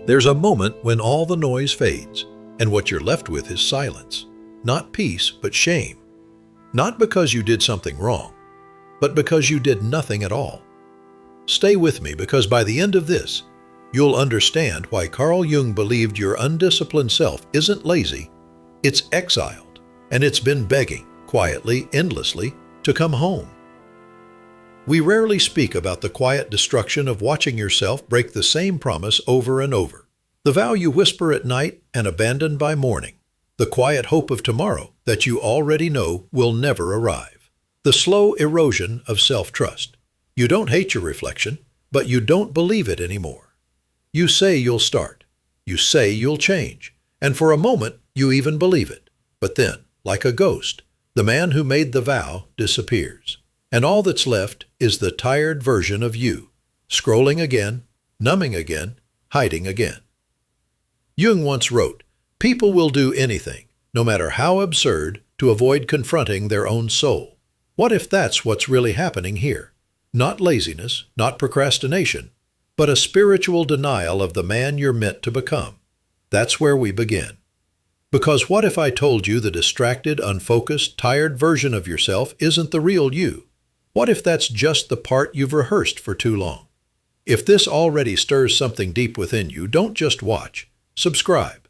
There's a moment when all the noise fades, and what you're left with is silence. Not peace, but shame. Not because you did something wrong, but because you did nothing at all. Stay with me, because by the end of this, you'll understand why Carl Jung believed your undisciplined self isn't lazy, it's exiled, and it's been begging, quietly, endlessly, to come home. We rarely speak about the quiet destruction of watching yourself break the same promise over and over. The vow you whisper at night and abandon by morning. The quiet hope of tomorrow that you already know will never arrive. The slow erosion of self-trust. You don't hate your reflection, but you don't believe it anymore. You say you'll start. You say you'll change. And for a moment, you even believe it. But then, like a ghost, the man who made the vow disappears. And all that's left is the tired version of you, scrolling again, numbing again, hiding again. Jung once wrote, "People will do anything, no matter how absurd, to avoid confronting their own soul." What if that's what's really happening here? Not laziness, not procrastination, but a spiritual denial of the man you're meant to become. That's where we begin. Because what if I told you the distracted, unfocused, tired version of yourself isn't the real you? What if that's just the part you've rehearsed for too long? If this already stirs something deep within you, don't just watch. Subscribe.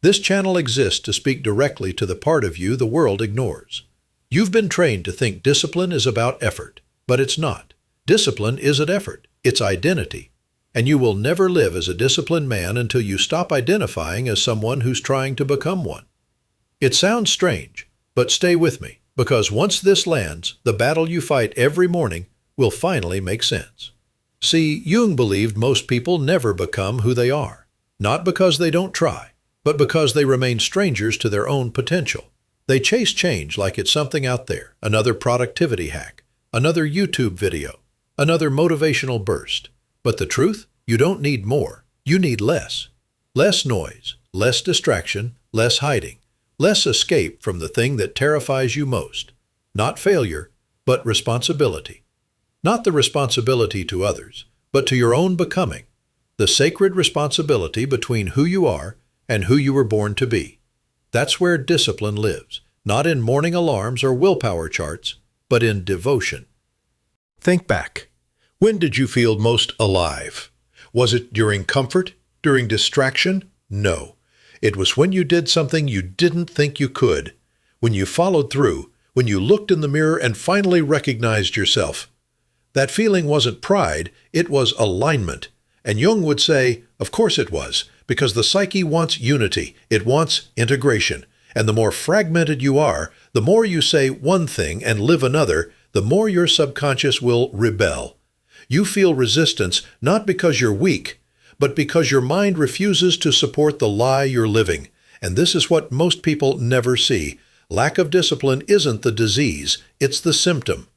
This channel exists to speak directly to the part of you the world ignores. You've been trained to think discipline is about effort, but it's not. Discipline isn't effort, it's identity. And you will never live as a disciplined man until you stop identifying as someone who's trying to become one. It sounds strange, but stay with me, because once this lands, the battle you fight every morning will finally make sense. See, Jung believed most people never become who they are, not because they don't try, but because they remain strangers to their own potential. They chase change like it's something out there, another productivity hack, another YouTube video, another motivational burst. But the truth? You don't need more. You need less. Less noise, less distraction, less hiding, less escape from the thing that terrifies you most. Not failure, but responsibility. Not the responsibility to others, but to your own becoming. The sacred responsibility between who you are and who you were born to be. That's where discipline lives, not in morning alarms or willpower charts, but in devotion. Think back. When did you feel most alive? Was it during comfort? During distraction? No. It was when you did something you didn't think you could. When you followed through, when you looked in the mirror and finally recognized yourself. That feeling wasn't pride, it was alignment. And Jung would say, of course it was, because the psyche wants unity, it wants integration. And the more fragmented you are, the more you say one thing and live another, the more your subconscious will rebel. You feel resistance not because you're weak, but because your mind refuses to support the lie you're living. And this is what most people never see. Lack of discipline isn't the disease, it's the symptom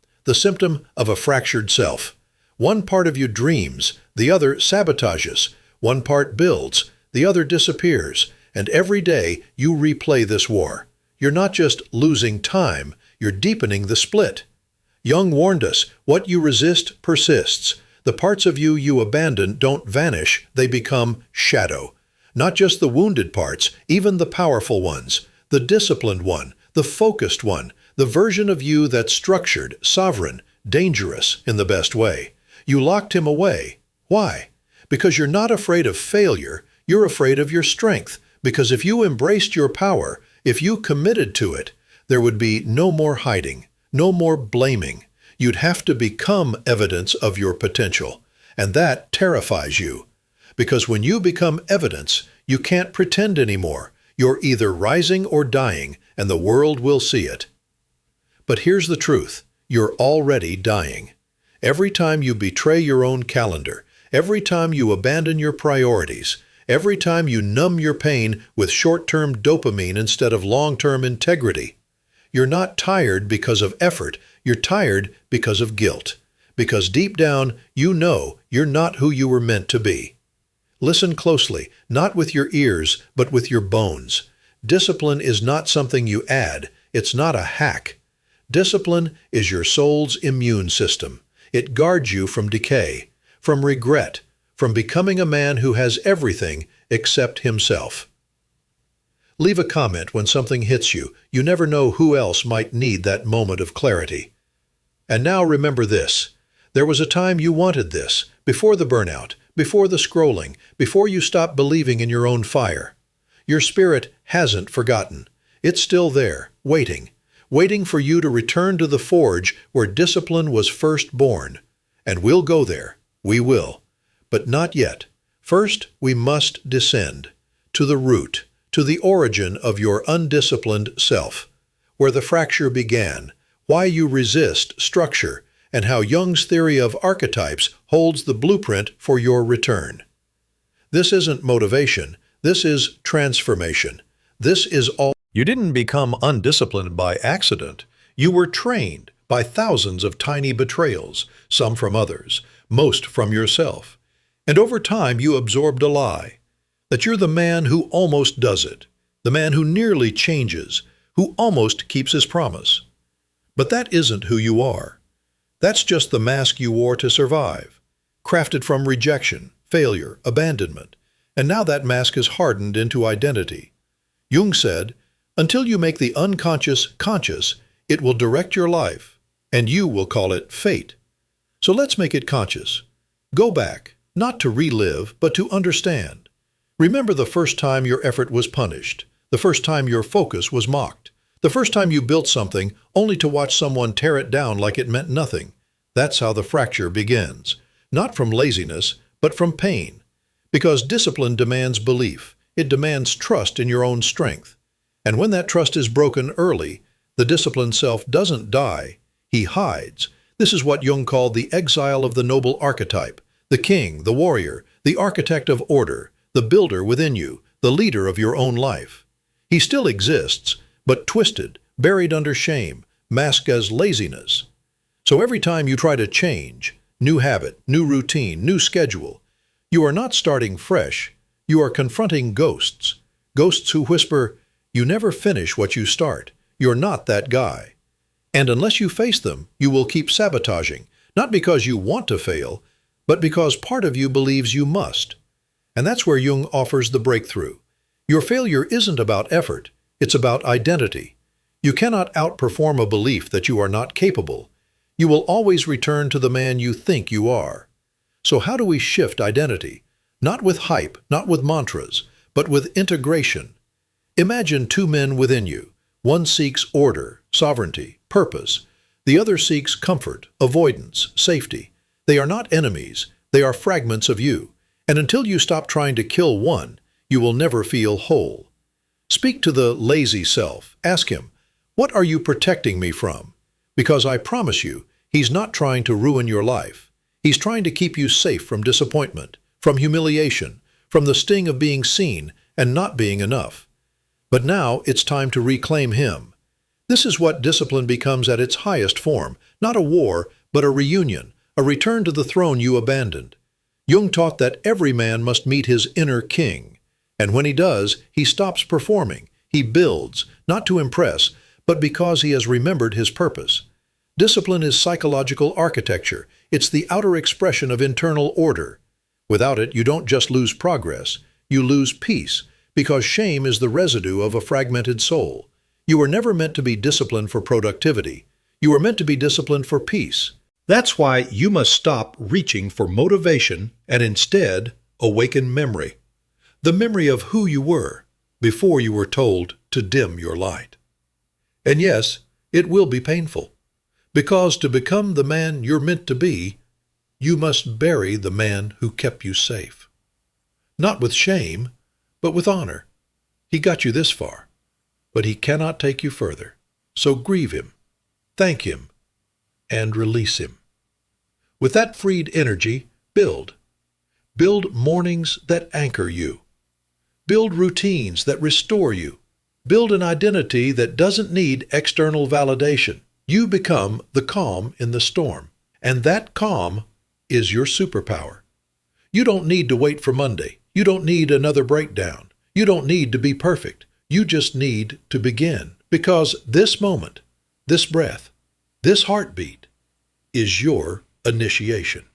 of a fractured self. One part of you dreams, the other sabotages. One part builds, the other disappears. And every day you replay this war. You're not just losing time, you're deepening the split. Jung warned us, what you resist persists. The parts of you you abandon don't vanish, they become shadow. Not just the wounded parts, even the powerful ones, the disciplined one, the focused one, the version of you that's structured, sovereign, dangerous in the best way. You locked him away. Why? Because you're not afraid of failure, you're afraid of your strength. Because if you embraced your power, if you committed to it, there would be no more hiding. No more blaming. You'd have to become evidence of your potential. And that terrifies you. Because when you become evidence, you can't pretend anymore. You're either rising or dying, and the world will see it. But here's the truth. You're already dying. Every time you betray your own calendar, every time you abandon your priorities, every time you numb your pain with short-term dopamine instead of long-term integrity, you're not tired because of effort, you're tired because of guilt. Because deep down, you know you're not who you were meant to be. Listen closely, not with your ears, but with your bones. Discipline is not something you add, it's not a hack. Discipline is your soul's immune system. It guards you from decay, from regret, from becoming a man who has everything except himself. Leave a comment when something hits you. You never know who else might need that moment of clarity. And now remember this. There was a time you wanted this, before the burnout, before the scrolling, before you stopped believing in your own fire. Your spirit hasn't forgotten. It's still there, waiting for you to return to the forge where discipline was first born. And we'll go there. We will. But not yet. First, we must descend to the root, to the origin of your undisciplined self, where the fracture began, why you resist structure, and how Jung's theory of archetypes holds the blueprint for your return. This isn't motivation. This is transformation. This is all. You didn't become undisciplined by accident. You were trained by thousands of tiny betrayals, some from others, most from yourself. And over time you absorbed a lie, that you're the man who almost does it, the man who nearly changes, who almost keeps his promise. But that isn't who you are. That's just the mask you wore to survive, crafted from rejection, failure, abandonment, and now that mask is hardened into identity. Jung said, until you make the unconscious conscious, it will direct your life, and you will call it fate. So let's make it conscious. Go back, not to relive, but to understand. Remember the first time your effort was punished, the first time your focus was mocked, the first time you built something only to watch someone tear it down like it meant nothing. That's how the fracture begins, not from laziness, but from pain. Because discipline demands belief, it demands trust in your own strength. And when that trust is broken early, the disciplined self doesn't die, he hides. This is what Jung called the exile of the noble archetype, the king, the warrior, the architect of order, the builder within you, the leader of your own life. He still exists, but twisted, buried under shame, masked as laziness. So every time you try to change, new habit, new routine, new schedule, you are not starting fresh, you are confronting ghosts. Ghosts who whisper, you never finish what you start, you're not that guy. And unless you face them, you will keep sabotaging, not because you want to fail, but because part of you believes you must. And that's where Jung offers the breakthrough. Your failure isn't about effort, it's about identity. You cannot outperform a belief that you are not capable. You will always return to the man you think you are. So how do we shift identity? Not with hype, not with mantras, but with integration. Imagine two men within you. One seeks order, sovereignty, purpose. The other seeks comfort, avoidance, safety. They are not enemies. They are fragments of you. And until you stop trying to kill one, you will never feel whole. Speak to the lazy self. Ask him, what are you protecting me from? Because I promise you, he's not trying to ruin your life. He's trying to keep you safe from disappointment, from humiliation, from the sting of being seen and not being enough. But now it's time to reclaim him. This is what discipline becomes at its highest form, not a war, but a reunion, a return to the throne you abandoned. Jung taught that every man must meet his inner king. And when he does, he stops performing. He builds, not to impress, but because he has remembered his purpose. Discipline is psychological architecture. It's the outer expression of internal order. Without it, you don't just lose progress, you lose peace, because shame is the residue of a fragmented soul. You were never meant to be disciplined for productivity. You were meant to be disciplined for peace. That's why you must stop reaching for motivation and instead awaken memory. The memory of who you were before you were told to dim your light. And yes, it will be painful, because to become the man you're meant to be, you must bury the man who kept you safe. Not with shame, but with honor. He got you this far, but he cannot take you further. So grieve him, thank him, and release him. With that freed energy, build. Build mornings that anchor you. Build routines that restore you. Build an identity that doesn't need external validation. You become the calm in the storm, and that calm is your superpower. You don't need to wait for Monday. You don't need another breakdown. You don't need to be perfect. You just need to begin, because this moment, this breath, this heartbeat is your initiation.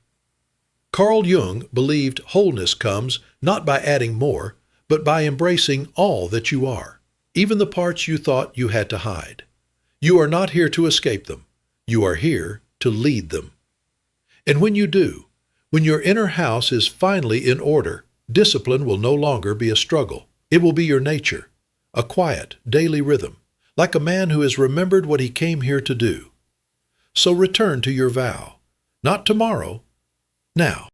Carl Jung believed wholeness comes not by adding more, but by embracing all that you are, even the parts you thought you had to hide. You are not here to escape them. You are here to lead them. And when you do, when your inner house is finally in order, discipline will no longer be a struggle. It will be your nature, a quiet, daily rhythm, like a man who has remembered what he came here to do. So return to your vow, not tomorrow, now.